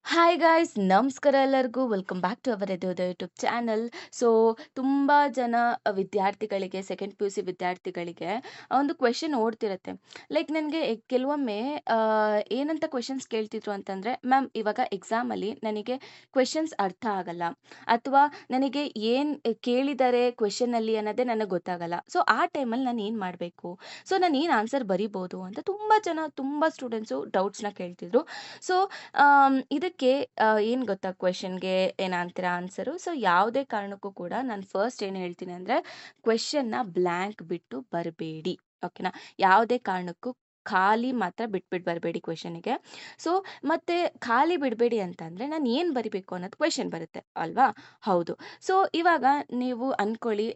Hi guys ನಮಸ್ಕಾರ ಎಲ್ಲರಿಗೂ welcome back to our ಎದೋದ ಯೂಟ್ಯೂಬ್ ಚಾನಲ್. ಸೊ ತುಂಬ ಜನ ವಿದ್ಯಾರ್ಥಿಗಳಿಗೆ ಸೆಕೆಂಡ್ ಪಿ ಯು ಸಿ ವಿದ್ಯಾರ್ಥಿಗಳಿಗೆ ಒಂದು ಕ್ವೆಶನ್ ಓಡ್ತಿರತ್ತೆ. ಲೈಕ್ ನನಗೆ ಕೆಲವೊಮ್ಮೆ ಏನಂತ ಕ್ವೆಶನ್ಸ್ ಕೇಳ್ತಿದ್ರು ಅಂತಂದರೆ, ಮ್ಯಾಮ್ ಇವಾಗ ಎಕ್ಸಾಮಲ್ಲಿ ನನಗೆ ಕ್ವೆಶನ್ಸ್ ಅರ್ಥ ಆಗಲ್ಲ, ಅಥವಾ ನನಗೆ ಏನು ಕೇಳಿದ್ದಾರೆ ಕ್ವೆಶನಲ್ಲಿ ಅನ್ನೋದೇ ನನಗೆ ಗೊತ್ತಾಗಲ್ಲ. ಸೊ ಆ ಟೈಮಲ್ಲಿ ನಾನು ಏನು ಮಾಡಬೇಕು, ಸೊ ನಾನು ಏನು ಆನ್ಸರ್ ಬರಿಬೋದು ಅಂತ ತುಂಬ ಜನ ತುಂಬ ಸ್ಟೂಡೆಂಟ್ಸು ಡೌಟ್ಸ್ನ ಕೇಳ್ತಿದ್ರು. ಸೊ ಇದಕ್ಕೆ ಏನು ಗೊತ್ತಾ ಕ್ವೆಶನ್‌ಗೆ ಏನಂತೀರ ಆನ್ಸರು? ಸೊ ಯಾವುದೇ ಕಾರಣಕ್ಕೂ ಕೂಡ ನಾನು ಫಸ್ಟ್ ಏನು ಹೇಳ್ತೀನಿ ಅಂದರೆ, ಕ್ವೆಶನ್ನ ಬ್ಲ್ಯಾಂಕ್ ಬಿಟ್ಟು ಬರಬೇಡಿ. ಓಕೆನಾ? ಯಾವುದೇ ಕಾರಣಕ್ಕೂ ಖಾಲಿ ಮಾತ್ರ ಬಿಟ್ಬಿಟ್ಟು ಬರಬೇಡಿ ಕ್ವೆಶನ್ನಿಗೆ. ಸೊ ಮತ್ತೆ ಖಾಲಿ ಬಿಡಬೇಡಿ ಅಂತಂದರೆ ನಾನು ಏನು ಬರಿಬೇಕು ಅನ್ನೋದು ಕ್ವೆಶನ್ ಬರುತ್ತೆ ಅಲ್ವಾ? ಹೌದು. ಸೊ ಇವಾಗ ನೀವು ಅಂದ್ಕೊಳ್ಳಿ,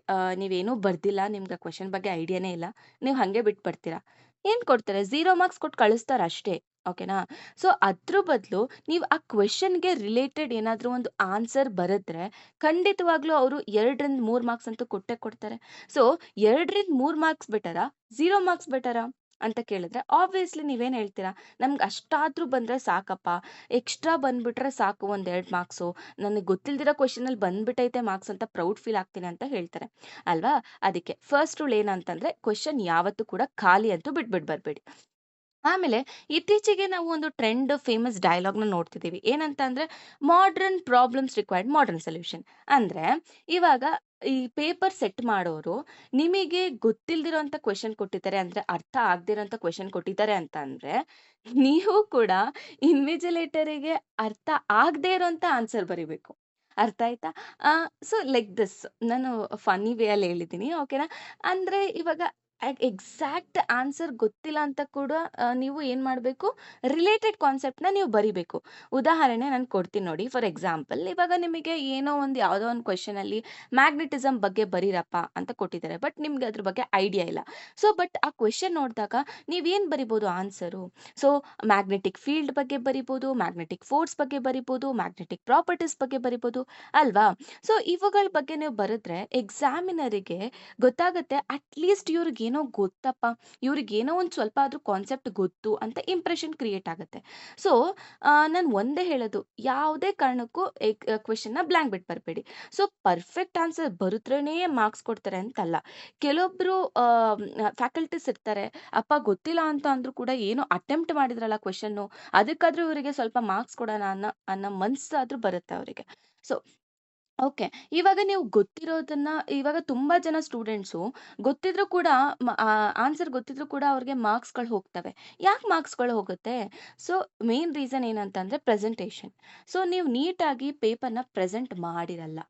ನೀವೇನೂ ಬರ್ದಿಲ್ಲ, ನಿಮ್ಗೆ ಆ ಕ್ವೆಶನ್ ಬಗ್ಗೆ ಐಡಿಯಾನೇ ಇಲ್ಲ. ನೀವು ಹಾಗೆ ಬಿಟ್ಟು ಬರ್ತೀರಾ. ಏನು ಕೊಡ್ತಾರೆ? 0 ಮಾರ್ಕ್ಸ್ ಕೊಟ್ಟು ಕಳಿಸ್ತಾರೆ ಅಷ್ಟೇ. ಓಕೆನಾ? ಸೊ ಅದ್ರ ಬದಲು ನೀವು ಆ ಕ್ವೆಶನ್‌ಗೆ ರಿಲೇಟೆಡ್ ಏನಾದರೂ ಒಂದು ಆನ್ಸರ್ ಬರೆದ್ರೆ, ಖಂಡಿತವಾಗ್ಲೂ ಅವರು 2ರಿಂದ 3 ಮಾರ್ಕ್ಸ್ ಅಂತೂ ಕೊಟ್ಟೇ ಕೊಡ್ತಾರೆ. ಸೊ 2ರಿಂದ 3 ಮಾರ್ಕ್ಸ್ ಬೆಟರಾ? 0 ಮಾರ್ಕ್ಸ್ ಬೆಟರಾ? ಅಂತ ಕೇಳಿದ್ರೆ ಆಬ್ವಿಯಸ್ಲಿ ನೀವೇನು ಹೇಳ್ತೀರಾ? ನಮ್ಗೆ ಅಷ್ಟಾದ್ರೂ ಬಂದ್ರೆ ಸಾಕಪ್ಪ. ಎಕ್ಸ್ಟ್ರಾ ಬಂದ್ಬಿಟ್ರೆ ಸಾಕು, ಒಂದ್ 2 ಮಾರ್ಕ್ಸು. ನನಗೆ ಗೊತ್ತಿಲ್ದಿರೋ ಕ್ವೆಶನಲ್ಲಿ ಬಂದ್ಬಿಟ್ಟೈತೆ ಮಾರ್ಕ್ಸ್ ಅಂತ ಪ್ರೌಡ್ ಫೀಲ್ ಆಗ್ತೀನಿ ಅಂತ ಹೇಳ್ತಾರೆ. ಅಲ್ವಾ? ಅದಕ್ಕೆ ಫಸ್ಟ್ ರೂಲ್ ಏನಂತಂದ್ರೆ, ಕ್ವೆಶನ್ ಯಾವತ್ತೂ ಕೂಡ ಖಾಲಿ ಅಂತೂ ಬಿಟ್ಬಿಟ್ಟು ಬರ್ಬೇಡಿ. ಆಮೇಲೆ ಇತ್ತೀಚೆಗೆ ನಾವು ಒಂದು ಟ್ರೆಂಡ್ ಫೇಮಸ್ ಡಯಲಾಗ್‌ನ ನೋಡ್ತಿದ್ದೀವಿ. ಏನಂತ ಅಂದ್ರೆ, modern problems required modern solution. ಅಂದ್ರೆ ಇವಾಗ ಈ ಪೇಪರ್ ಸೆಟ್ ಮಾಡೋರು ನಿಮಗೆ ಗೊತ್ತಿಲ್ದಿರೋಂಥ ಕ್ವೆಶನ್ ಕೊಟ್ಟಿದ್ದಾರೆ, ಅಂದ್ರೆ ಅರ್ಥ ಆಗ್ದಿರೋಂಥ ಕ್ವೆಶನ್ ಕೊಟ್ಟಿದ್ದಾರೆ ಅಂತ ಅಂದ್ರೆ, ನೀವು ಕೂಡ ಇನ್ವಿಜಿಲೇಟರಿಗೆ ಅರ್ಥ ಆಗದೇ ಇರೋಂಥ ಆನ್ಸರ್ ಬರಿಬೇಕು. ಅರ್ಥ ಆಯ್ತಾ? ಸೊ ಲೈಕ್ ದಿಸ್, ನಾನು ಫನ್ನಿ ವೇ ಅಲ್ಲಿ ಹೇಳಿದ್ದೀನಿ. ಓಕೆನಾ? ಅಂದ್ರೆ ಇವಾಗ ಎಕ್ಸಾಕ್ಟ್ ಆನ್ಸರ್ ಗೊತ್ತಿಲ್ಲ ಅಂತ ಕೂಡ ನೀವು ಏನು ಮಾಡಬೇಕು, ರಿಲೇಟೆಡ್ ಕಾನ್ಸೆಪ್ಟ್‌ನ ನೀವು ಬರಿಬೇಕು. ಉದಾಹರಣೆ ನಾನು ಕೊಡ್ತೀನಿ ನೋಡಿ. ಫಾರ್ ಎಕ್ಸಾಂಪಲ್, ಇವಾಗ ನಿಮಗೆ ಏನೋ ಒಂದು ಯಾವುದೋ ಒಂದು ಕ್ವೆಶನಲ್ಲಿ ಮ್ಯಾಗ್ನೆಟಿಸಮ್ ಬಗ್ಗೆ ಬರೀರಪ್ಪ ಅಂತ ಕೊಟ್ಟಿದ್ದಾರೆ. ಬಟ್ ನಿಮ್ಗೆ ಅದ್ರ ಬಗ್ಗೆ ಐಡಿಯಾ ಇಲ್ಲ. ಸೊ ಬಟ್ ಆ ಕ್ವೆಶನ್ ನೋಡಿದಾಗ ನೀವೇನು ಬರಿಬೋದು ಆನ್ಸರು? ಸೊ ಮ್ಯಾಗ್ನೆಟಿಕ್ ಫೀಲ್ಡ್ ಬಗ್ಗೆ ಬರಿಬೋದು, ಮ್ಯಾಗ್ನೆಟಿಕ್ ಫೋರ್ಸ್ ಬಗ್ಗೆ ಬರಿಬೋದು, ಮ್ಯಾಗ್ನೆಟಿಕ್ ಪ್ರಾಪರ್ಟೀಸ್ ಬಗ್ಗೆ ಬರಿಬೋದು ಅಲ್ವಾ? ಸೊ ಇವುಗಳ ಬಗ್ಗೆ ನೀವು ಬರೆದ್ರೆ ಎಕ್ಸಾಮಿನರಿಗೆ ಗೊತ್ತಾಗುತ್ತೆ, ಅಟ್‌ಲೀಸ್ಟ್ ಇವ್ರಿಗೇನೋ ಗೊತ್ತಪ್ಪ, ಇವ್ರಿಗೇನೋ ಒಂದು ಸ್ವಲ್ಪ ಆದ್ರೂ ಕಾನ್ಸೆಪ್ಟ್ ಗೊತ್ತು ಅಂತ ಇಂಪ್ರೆಷನ್ ಕ್ರಿಯೇಟ್ ಆಗುತ್ತೆ. ಸೊ ನಾನು ಒಂದೇ ಹೇಳೋದು, ಯಾವುದೇ ಕಾರಣಕ್ಕೂ ಕ್ವೆಶನ್ನ ಬ್ಲ್ಯಾಂಕ್ ಬಿಟ್ಟು ಬರಬೇಡಿ. ಸೊ ಪರ್ಫೆಕ್ಟ್ ಆನ್ಸರ್ ಬರುತ್ರೇನೇ ಮಾರ್ಕ್ಸ್ ಕೊಡ್ತಾರೆ ಅಂತಲ್ಲ. ಕೆಲವೊಬ್ರು ಫ್ಯಾಕಲ್ಟೀಸ್ ಇರ್ತಾರೆ, ಅಪ್ಪ ಗೊತ್ತಿಲ್ಲ ಅಂತ ಅಂದ್ರೂ ಕೂಡ ಏನೋ ಅಟೆಂಪ್ಟ್ ಮಾಡಿದ್ರಲ್ಲ ಕ್ವೆಶನ್ನು, ಅದಕ್ಕಾದ್ರೂ ಇವರಿಗೆ ಸ್ವಲ್ಪ ಮಾರ್ಕ್ಸ್ ಕೊಡೋಣ ಅನ್ನೋ ಅನ್ನೋ ಮನ್ಸಾದ್ರೂ ಬರುತ್ತೆ ಅವರಿಗೆ. So okay. ಇವಾಗ ನೀವು ಗೊತ್ತಿರೋದನ್ನ, ಇವಾಗ ತುಂಬಾ ಜನ ಸ್ಟೂಡೆಂಟ್ಸು ಗೊತ್ತಿದ್ರೂ ಕೂಡ ಆನ್ಸರ್ ಗೊತ್ತಿದ್ರೂ ಕೂಡ ಅವ್ರಿಗೆ ಮಾರ್ಕ್ಸ್‌ಗಳು ಹೋಗ್ತವೆ. ಯಾಕೆ ಮಾರ್ಕ್ಸ್‌ಗಳು ಹೋಗುತ್ತೆ? ಸೊ ಮೇನ್ ರೀಸನ್ ಏನಂತಂದ್ರೆ ಪ್ರೆಸೆಂಟೇಷನ್. ಸೊ ನೀವು ನೀಟಾಗಿ ಪೇಪರ್‌ನ ಪ್ರೆಸೆಂಟ್ ಮಾಡಿರಲ್ಲ.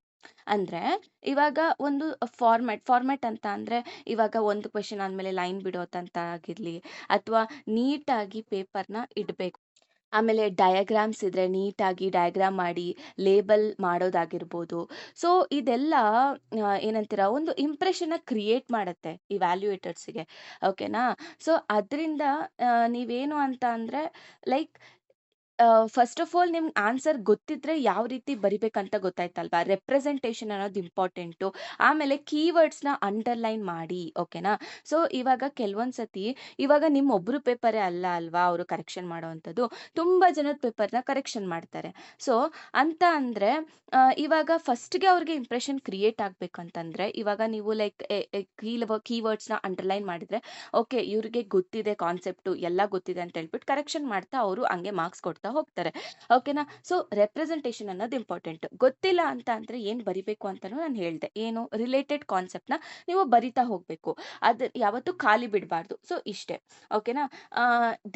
ಅಂದ್ರೆ ಇವಾಗ ಒಂದು ಫಾರ್ಮ್ಯಾಟ್ ಅಂತ ಅಂದ್ರೆ, ಇವಾಗ ಒಂದು ಕ್ವೆಶ್ಚನ್ ಆದ್ಮೇಲೆ ಲೈನ್ ಬಿಡೋದಂತ ಆಗಿರ್ಲಿ, ಅಥವಾ ನೀಟಾಗಿ ಪೇಪರ್‌ನ ಇಡ್ಬೇಕು. ಆಮೇಲೆ ಡಯಾಗ್ರಾಮ್ಸ್ ಇದ್ರೆ ನೀಟಾಗಿ ಡಯಾಗ್ರಾಮ್ ಮಾಡಿ ಲೇಬಲ್ ಮಾಡೋದಾಗಿರ್ಬೋದು. ಸೊ ಇದೆಲ್ಲ ಏನಂತೀರ, ಒಂದು ಇಂಪ್ರೆಷನ್ನ ಕ್ರಿಯೇಟ್ ಮಾಡತ್ತೆ ಇವ್ಯಾಲ್ಯೂಯೇಟರ್ಸ್‌ಗೆ. ಓಕೆನಾ? ಸೊ ಅದರಿಂದ ನೀವೇನು ಅಂತ ಅಂದ್ರೆ, ಲೈಕ್ ಫಸ್ಟ್ ಆಫ್ ಆಲ್ ನಿಮ್ಗೆ ಆನ್ಸರ್ ಗೊತ್ತಿದ್ರೆ ಯಾವ ರೀತಿ ಬರಿಬೇಕಂತ ಗೊತ್ತಾಯ್ತಲ್ವಾ? ರೆಪ್ರೆಸೆಂಟೇಷನ್ ಅನ್ನೋದು ಇಂಪಾರ್ಟೆಂಟು. ಆಮೇಲೆ ಕೀವರ್ಡ್ಸ್‌ನ ಅಂಡರ್‌ಲೈನ್ ಮಾಡಿ. ಓಕೆನಾ? ಸೊ ಇವಾಗ ಕೆಲವೊಂದ್ ಸತಿ, ಇವಾಗ ನಿಮ್ಮ ಒಬ್ರು ಪೇಪರೇ ಅಲ್ಲ ಅಲ್ವಾ ಅವರು ಕರೆಕ್ಷನ್ ಮಾಡೋವಂಥದ್ದು. ತುಂಬಾ ಜನದ ಪೇಪರ್‌ನ ಕರೆಕ್ಷನ್ ಮಾಡ್ತಾರೆ. ಸೊ ಅಂತ ಅಂದ್ರೆ ಇವಾಗ ಫಸ್ಟ್‌ಗೆ ಅವ್ರಿಗೆ ಇಂಪ್ರೆಷನ್ ಕ್ರಿಯೇಟ್ ಆಗ್ಬೇಕಂತಂದ್ರೆ, ಇವಾಗ ನೀವು ಲೈಕ್ ಕೀವರ್ಡ್ಸ್‌ನ ಅಂಡರ್‌ಲೈನ್ ಮಾಡಿದ್ರೆ, ಓಕೆ ಇವ್ರಿಗೆ ಗೊತ್ತಿದೆ ಕಾನ್ಸೆಪ್ಟು, ಎಲ್ಲ ಗೊತ್ತಿದೆ ಅಂತ ಹೇಳ್ಬಿಟ್ಟು ಕರೆಕ್ಷನ್ ಮಾಡ್ತಾ ಅವರು ಹಂಗೆ ಮಾರ್ಕ್ಸ್ ಕೊಡ್ತಾ ಹೋಗ್ತಾರೆ. ಓಕೆನಾ? ಸೊ ರೆಪ್ರೆಸೆಂಟೇಷನ್ ಅನ್ನೋದು ಇಂಪಾರ್ಟೆಂಟ್. ಗೊತ್ತಿಲ್ಲ ಅಂತ ಅಂದ್ರೆ ಏನು ಬರಿಬೇಕು ಅಂತಾನೂ ನಾನು ಹೇಳ್ದೆ. ಏನು ರಿಲೇಟೆಡ್ ಕಾನ್ಸೆಪ್ಟ್‌ನ ನೀವು ಬರಿತಾ ಹೋಗ್ಬೇಕು. ಅದು ಯಾವತ್ತೂ ಖಾಲಿ ಬಿಡಬಾರ್ದು. ಸೊ ಇಷ್ಟೇ. ಓಕೆನಾ?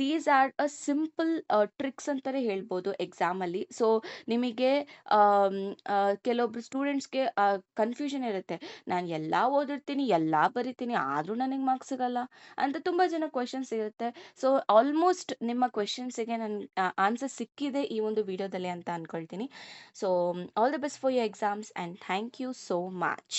These are a simple tricks ಅಂತಾನೆ ಹೇಳ್ಬೋದು ಎಕ್ಸಾಮಲ್ಲಿ. ಸೊ ನಿಮಗೆ ಆಮ್, ಕೆಲವೊಬ್ರು ಸ್ಟೂಡೆಂಟ್ಸ್‌ಗೆ ಕನ್ಫ್ಯೂಷನ್ ಇರುತ್ತೆ. ನಾನು ಎಲ್ಲ ಓದಿರ್ತೀನಿ, ಎಲ್ಲ ಬರಿತೀನಿ, ಆದ್ರೂ ನನಗೆ ಮಾರ್ಕ್ಸ್ ಸಿಗಲ್ಲ ಅಂತ ತುಂಬಾ ಜನ ಕ್ವೆಶನ್ಸ್ ಇರುತ್ತೆ. ಸೊ ಆಲ್ಮೋಸ್ಟ್ ನಿಮ್ಮ ಕ್ವೆಶನ್ಸಿಗೆ ನನ್ ಆನ್ಸರ್ ಸಿಕ್ಕಿದೆ ಈ ಒಂದು ವಿಡಿಯೋದಲ್ಲಿ ಅಂತ ಅನ್ಕೊಳ್ತೀನಿ. So all the best for your exams and thank you so much.